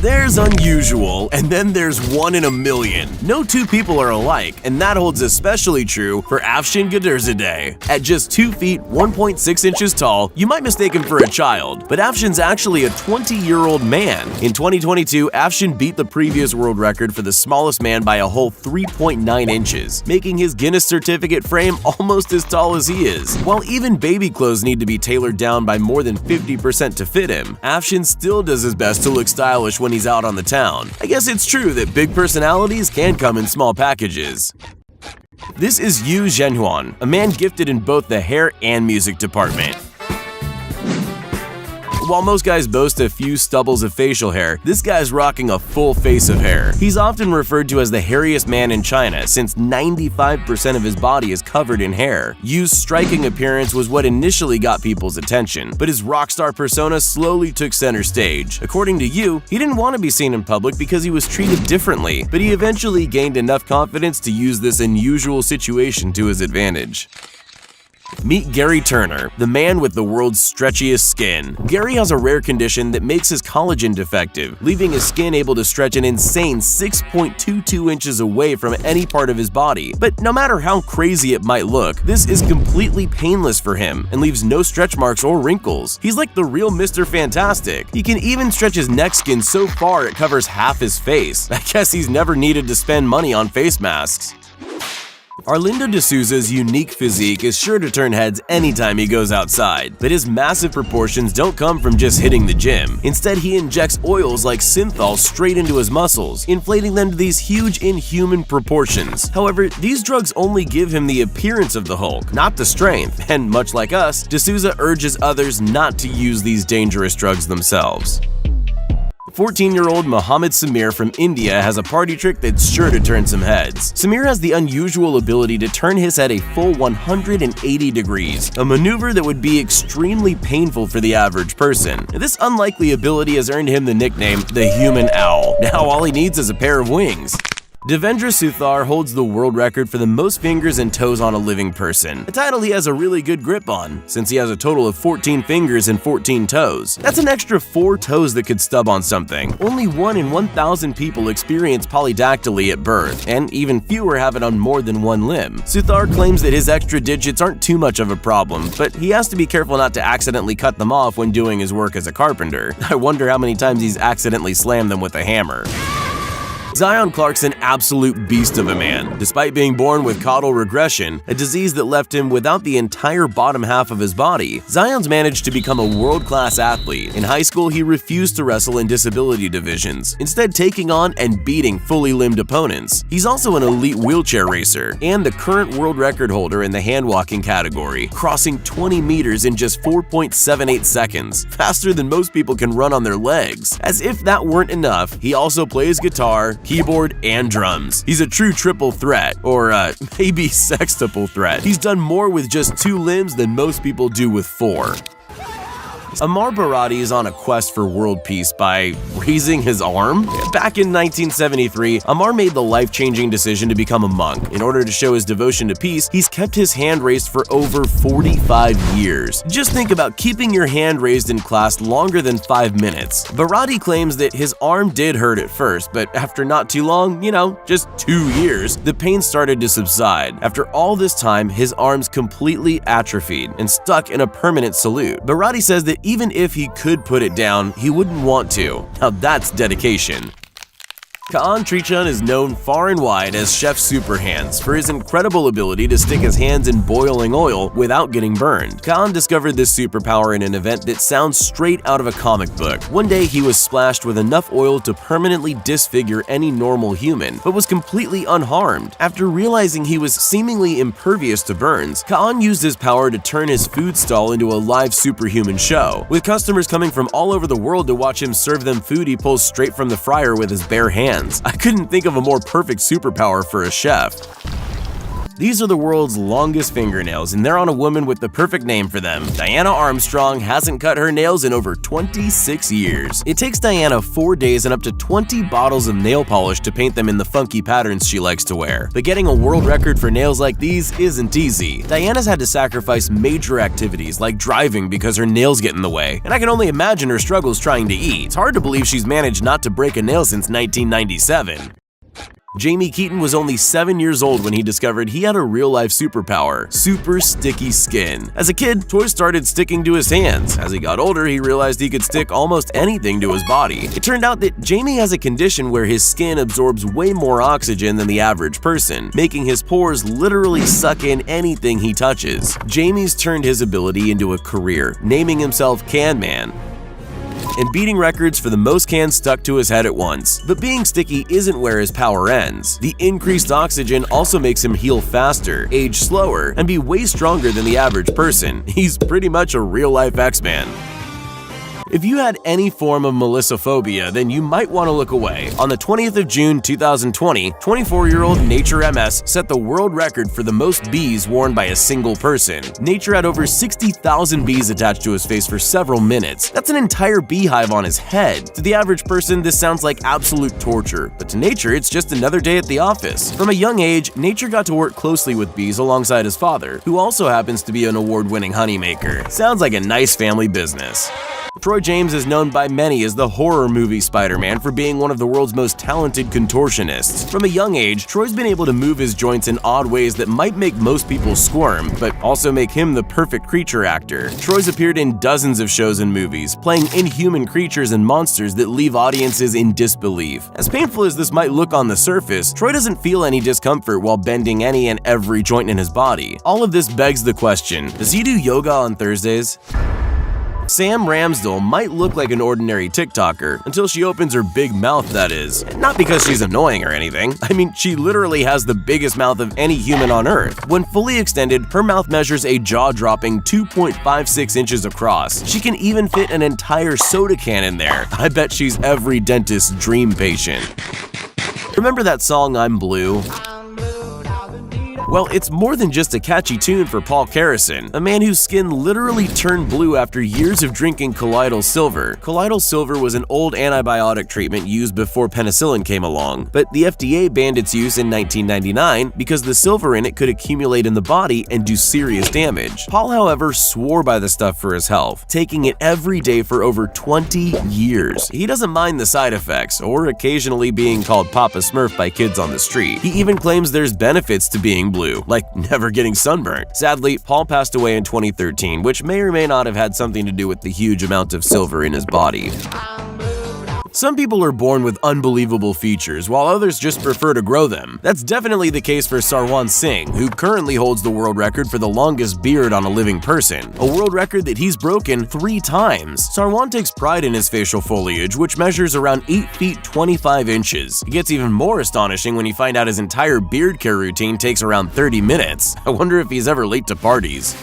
There's unusual, and then there's 1 in a million. No two people are alike, and that holds especially true for Afshin Gadirzadeh. At just 2 feet, 1.6 inches tall, you might mistake him for a child, but Afshin's actually a 20-year-old man. In 2022, Afshin beat the previous world record for the smallest man by a whole 3.9 inches, making his Guinness certificate frame almost as tall as he is. While even baby clothes need to be tailored down by more than 50% to fit him, Afshin still does his best to look stylish when he's out on the town. I guess it's true that big personalities can come in small packages. This is Yu Zhenhuan, a man gifted in both the hair and music department. While most guys boast a few stubbles of facial hair, this guy's rocking a full face of hair. He's often referred to as the hairiest man in China since 95% of his body is covered in hair. Yu's striking appearance was what initially got people's attention, but his rock star persona slowly took center stage. According to Yu, he didn't want to be seen in public because he was treated differently, but he eventually gained enough confidence to use this unusual situation to his advantage. Meet Gary Turner, the man with the world's stretchiest skin. Gary has a rare condition that makes his collagen defective, leaving his skin able to stretch an insane 6.22 inches away from any part of his body. But no matter how crazy it might look, this is completely painless for him and leaves no stretch marks or wrinkles. He's like the real Mr. Fantastic. He can even stretch his neck skin so far it covers half his face. I guess he's never needed to spend money on face masks. Arlindo de Souza's unique physique is sure to turn heads anytime he goes outside, but his massive proportions don't come from just hitting the gym. Instead, he injects oils like synthol straight into his muscles, inflating them to these huge, inhuman proportions. However, these drugs only give him the appearance of the Hulk, not the strength, and much like us, de Souza urges others not to use these dangerous drugs themselves. 14-year-old Mohammed Samir from India has a party trick that's sure to turn some heads. Samir has the unusual ability to turn his head a full 180 degrees, a maneuver that would be extremely painful for the average person. This unlikely ability has earned him the nickname the Human Owl. Now all he needs is a pair of wings. Devendra Suthar holds the world record for the most fingers and toes on a living person, a title he has a really good grip on, since he has a total of 14 fingers and 14 toes. That's an extra 4 toes that could stub on something. Only 1 in 1,000 people experience polydactyly at birth, and even fewer have it on more than one limb. Suthar claims that his extra digits aren't too much of a problem, but he has to be careful not to accidentally cut them off when doing his work as a carpenter. I wonder how many times he's accidentally slammed them with a hammer. Zion Clark's an absolute beast of a man. Despite being born with caudal regression, a disease that left him without the entire bottom half of his body, Zion's managed to become a world-class athlete. In high school, he refused to wrestle in disability divisions, instead taking on and beating fully limbed opponents. He's also an elite wheelchair racer, and the current world record holder in the hand-walking category, crossing 20 meters in just 4.78 seconds, faster than most people can run on their legs. As if that weren't enough, he also plays guitar, keyboard, and drums. He's a true triple threat, or maybe sextuple threat. He's done more with just 2 limbs than most people do with 4. Amar Barati is on a quest for world peace by raising his arm. Back in 1973, Amar made the life-changing decision to become a monk. In order to show his devotion to peace, he's kept his hand raised for over 45 years. Just think about keeping your hand raised in class longer than 5 minutes. Barati claims that his arm did hurt at first, but after not too long, just 2 years, the pain started to subside. After all this time, his arms completely atrophied and stuck in a permanent salute. Barati says that even if he could put it down, he wouldn't want to. Now that's dedication. Kaan Trichun is known far and wide as Chef Superhands for his incredible ability to stick his hands in boiling oil without getting burned. Kaan discovered this superpower in an event that sounds straight out of a comic book. One day he was splashed with enough oil to permanently disfigure any normal human, but was completely unharmed. After realizing he was seemingly impervious to burns, Kaan used his power to turn his food stall into a live superhuman show, with customers coming from all over the world to watch him serve them food he pulls straight from the fryer with his bare hands. I couldn't think of a more perfect superpower for a chef. These are the world's longest fingernails, and they're on a woman with the perfect name for them. Diana Armstrong hasn't cut her nails in over 26 years. It takes Diana 4 days and up to 20 bottles of nail polish to paint them in the funky patterns she likes to wear. But getting a world record for nails like these isn't easy. Diana's had to sacrifice major activities like driving because her nails get in the way, and I can only imagine her struggles trying to eat. It's hard to believe she's managed not to break a nail since 1997. Jamie Keaton was only 7 years old when he discovered he had a real-life superpower: super sticky skin. As a kid, toys started sticking to his hands. As he got older, he realized he could stick almost anything to his body. It turned out that Jamie has a condition where his skin absorbs way more oxygen than the average person, making his pores literally suck in anything he touches. Jamie's turned his ability into a career, naming himself Can Man, and beating records for the most cans stuck to his head at once. But being sticky isn't where his power ends. The increased oxygen also makes him heal faster, age slower, and be way stronger than the average person. He's pretty much a real-life X-Man. If you had any form of melissophobia, then you might want to look away. On the 20th of June 2020, 24-year-old Nature MS set the world record for the most bees worn by a single person. Nature had over 60,000 bees attached to his face for several minutes. That's an entire beehive on his head. To the average person, this sounds like absolute torture, but to Nature, it's just another day at the office. From a young age, Nature got to work closely with bees alongside his father, who also happens to be an award-winning honeymaker. Sounds like a nice family business. Troy James is known by many as the horror movie Spider-Man for being one of the world's most talented contortionists. From a young age, Troy's been able to move his joints in odd ways that might make most people squirm, but also make him the perfect creature actor. Troy's appeared in dozens of shows and movies, playing inhuman creatures and monsters that leave audiences in disbelief. As painful as this might look on the surface, Troy doesn't feel any discomfort while bending any and every joint in his body. All of this begs the question, does he do yoga on Thursdays? Sam Ramsdell might look like an ordinary TikToker until she opens her big mouth, that is. Not because she's annoying or anything. I mean, she literally has the biggest mouth of any human on Earth. When fully extended, her mouth measures a jaw-dropping 2.56 inches across. She can even fit an entire soda can in there. I bet she's every dentist's dream patient. Remember that song, I'm Blue? Well, it's more than just a catchy tune for Paul Carrison, a man whose skin literally turned blue after years of drinking colloidal silver. Colloidal silver was an old antibiotic treatment used before penicillin came along, but the FDA banned its use in 1999 because the silver in it could accumulate in the body and do serious damage. Paul, however, swore by the stuff for his health, taking it every day for over 20 years. He doesn't mind the side effects, or occasionally being called Papa Smurf by kids on the street. He even claims there's benefits to being blue, like never getting sunburned. Sadly, Paul passed away in 2013, which may or may not have had something to do with the huge amount of silver in his body. Some people are born with unbelievable features, while others just prefer to grow them. That's definitely the case for Sarwan Singh, who currently holds the world record for the longest beard on a living person, a world record that he's broken 3 times. Sarwan takes pride in his facial foliage, which measures around 8 feet 25 inches. It gets even more astonishing when you find out his entire beard care routine takes around 30 minutes. I wonder if he's ever late to parties.